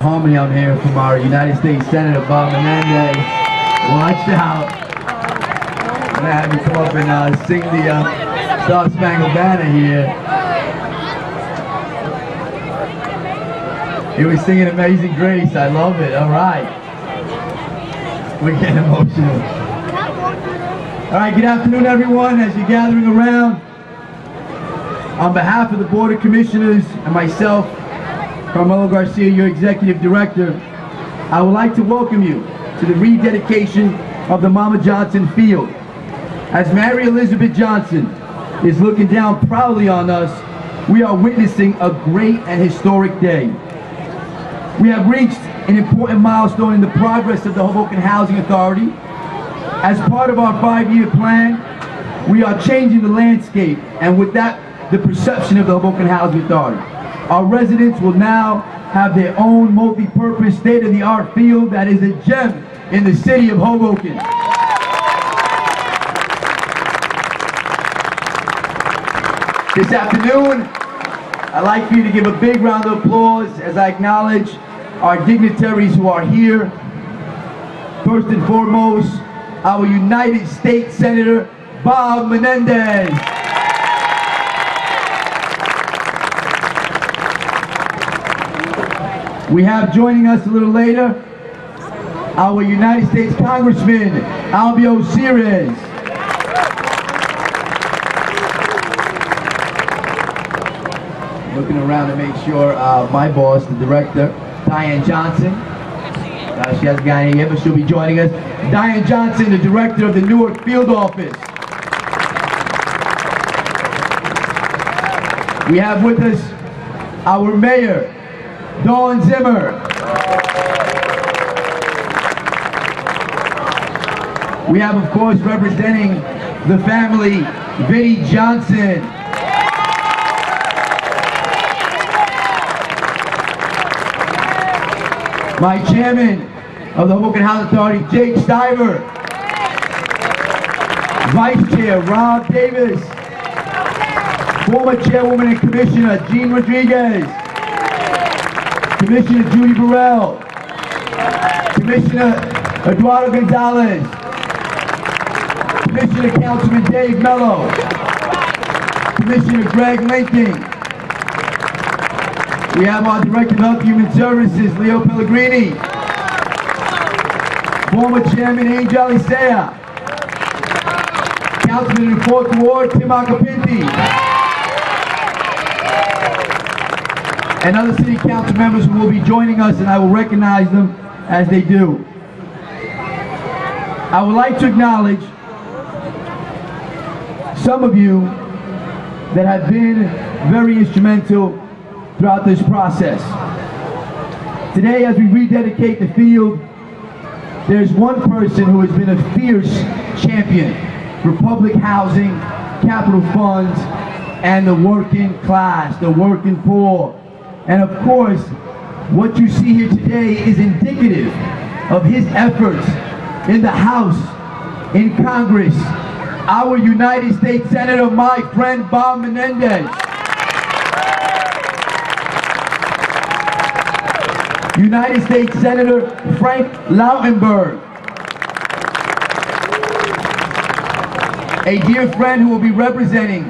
harmony I'm hearing from our United States Senator Bob Menendez. Watch out. I'm gonna have you come up and sing the Star Spangled Banner here. He was singing Amazing Grace. I love it. All right. We're getting emotional. All right, good afternoon, everyone. As you're gathering around, on behalf of the Board of Commissioners and myself, Carmelo Garcia, your Executive Director, I would like to welcome you to the rededication of the Mama Johnson Field. As Mary Elizabeth Johnson is looking down proudly on us, we are witnessing a great and historic day. We have reached an important milestone in the progress of the Hoboken Housing Authority. As part of our 5-year plan, we are changing the landscape, and with that, the perception of the Hoboken Housing Authority. Our residents will now have their own multi-purpose, state-of-the-art field that is a gem in the city of Hoboken. This afternoon, I'd like for you to give a big round of applause as I acknowledge our dignitaries who are here. First and foremost, our United States Senator, Bob Menendez. We have joining us a little later, our United States Congressman, Albio Ceres. Looking around to make sure my boss, the director, Diane Johnson, she hasn't got any yet, but she'll be joining us. Diane Johnson, the director of the Newark Field Office. We have with us our mayor, Dawn Zimmer. We have, of course, representing the family, Vinnie Johnson. My chairman of the Hoboken Housing Authority, Jake Stiver. Vice Chair, Rob Davis. Former Chairwoman and Commissioner, Jean Rodriguez. Commissioner Judy Burrell. Commissioner Eduardo Gonzalez. Commissioner Councilman Dave Mello. Commissioner Greg Lincoln. We have our Director of Health and Human Services, Leo Pellegrini. Former Chairman Angel Isaiah. Councilman in the 4th Ward, Tim Acapinti. And other City Council members who will be joining us, and I will recognize them as they do. I would like to acknowledge some of you that have been very instrumental throughout this process. Today, as we rededicate the field, there's one person who has been a fierce champion for public housing, capital funds, and the working class, the working poor. And of course, what you see here today is indicative of his efforts in the House, in Congress. Our United States Senator, my friend Bob Menendez. United States Senator Frank Lautenberg. A dear friend who will be representing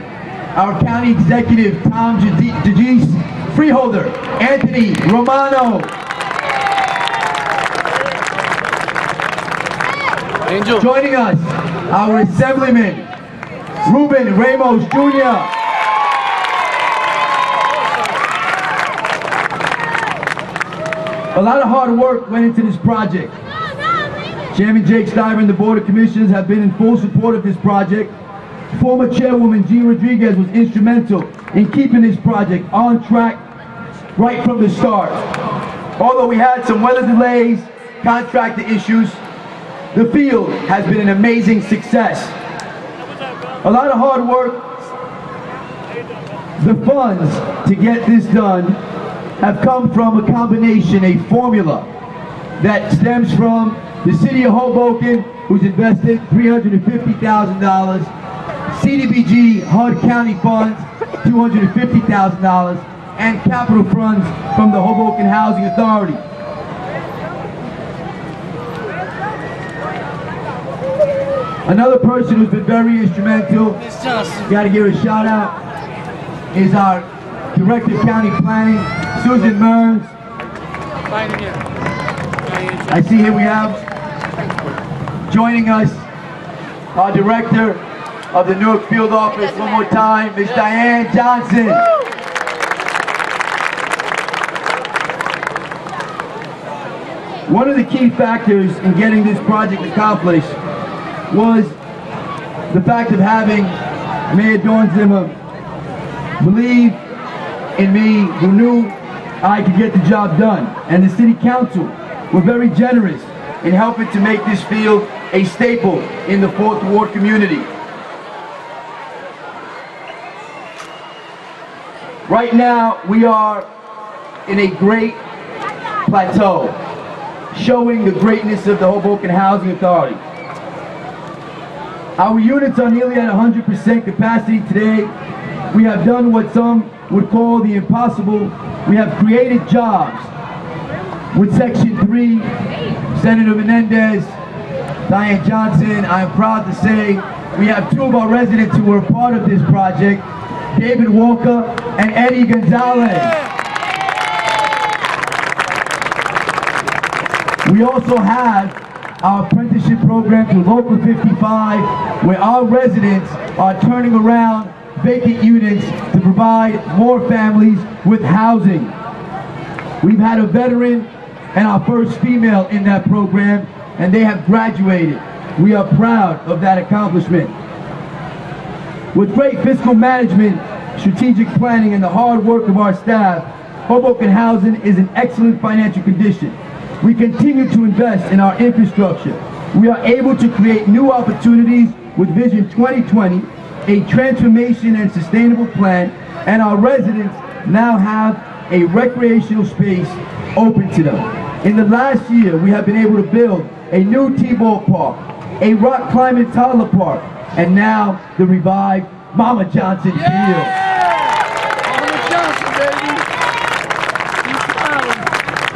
our County Executive, Tom DeGise, Freeholder, Anthony Romano. Angel. Joining us, our Assemblyman, Ruben Ramos Jr. A lot of hard work went into this project. Chairman Jake Stiver and the Board of Commissioners have been in full support of this project. Former Chairwoman Jean Rodriguez was instrumental in keeping this project on track right from the start. Although we had some weather delays, contractor issues, the field has been an amazing success. A lot of hard work. The funds to get this done have come from a combination, a formula that stems from the City of Hoboken, who's invested $350,000, CDBG HUD County funds, $250,000, and capital funds from the Hoboken Housing Authority. Another person who's been very instrumental, got to give a shout out, is our Director of County Planning, Susan Mearns. I see here we have joining us our Director of the Newark Field Office, one more time, Ms. Diane Johnson. One of the key factors in getting this project accomplished was the fact of having Mayor Dawn Zimmer believe in me, who knew I could get the job done. And the City Council were very generous in helping to make this field a staple in the 4th Ward community. Right now, we are in a great plateau, showing the greatness of the Hoboken Housing Authority. Our units are nearly at 100% capacity today. We have done what some would call the impossible. We have created jobs. With Section 3, Senator Menendez, Diane Johnson, I'm proud to say we have 2 of our residents who were a part of this project, David Walker and Eddie Gonzalez. We also have our apprenticeship program through Local 55, where our residents are turning around vacant units to provide more families with housing. We've had a veteran and our first female in that program, and they have graduated. We are proud of that accomplishment. With great fiscal management, strategic planning, and the hard work of our staff, Hoboken Housing is in excellent financial condition. We continue to invest in our infrastructure. We are able to create new opportunities with Vision 2020, a transformation and sustainable plan, and our residents now have a recreational space open to them. In the last year, we have been able to build a new T-ball park, a rock climbing toddler park, and now the revived Mama Johnson Field. Mama Johnson, baby.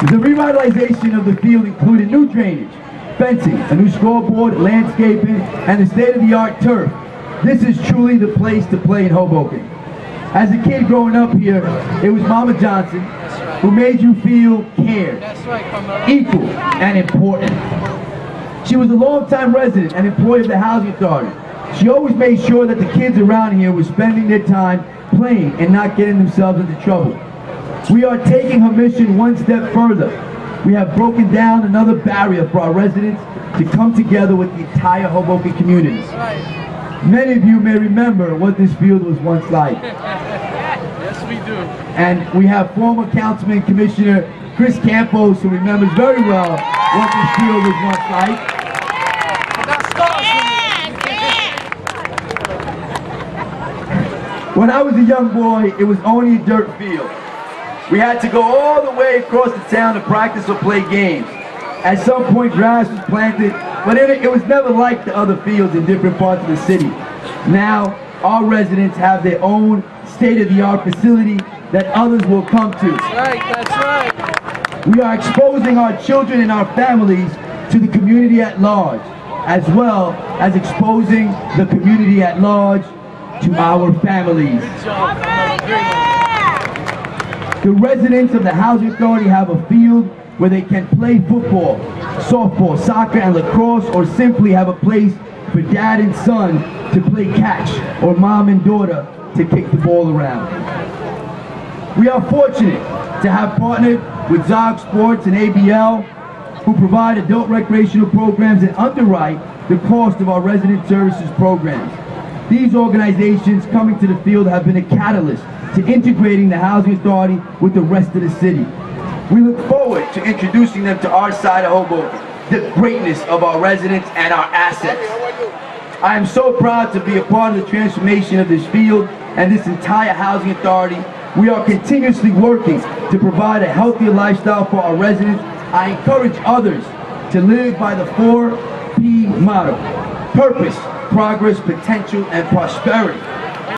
The revitalization of the field included new drainage, fencing, a new scoreboard, landscaping, and the state-of-the-art turf. This is truly the place to play in Hoboken. As a kid growing up here, it was Mama Johnson who made you feel cared, equal, and important. She was a long-time resident and employee of the Housing Authority. She always made sure that the kids around here were spending their time playing and not getting themselves into trouble. We are taking her mission one step further. We have broken down another barrier for our residents to come together with the entire Hoboken community. Many of you may remember what this field was once like. Yes, we do. And we have former Councilman Commissioner Chris Campos, who remembers very well what this field was once like. When I was a young boy, it was only a dirt field. We had to go all the way across the town to practice or play games. At some point, grass was planted, but it was never like the other fields in different parts of the city. Now, our residents have their own state-of-the-art facility that others will come to. That's right, that's right. We are exposing our children and our families to the community at large, as well as exposing the community at large to our families. The residents of the Housing Authority have a field where they can play football, softball, soccer, and lacrosse, or simply have a place for dad and son to play catch, or mom and daughter to kick the ball around. We are fortunate to have partnered with Zog Sports and ABL, who provide adult recreational programs and underwrite the cost of our resident services programs. These organizations coming to the field have been a catalyst to integrating the Housing Authority with the rest of the city. We look forward to introducing them to our side of Hoboken, the greatness of our residents and our assets. I am so proud to be a part of the transformation of this field and this entire Housing Authority. We are continuously working to provide a healthier lifestyle for our residents. I encourage others to live by the 4P motto: purpose, progress, potential, and prosperity.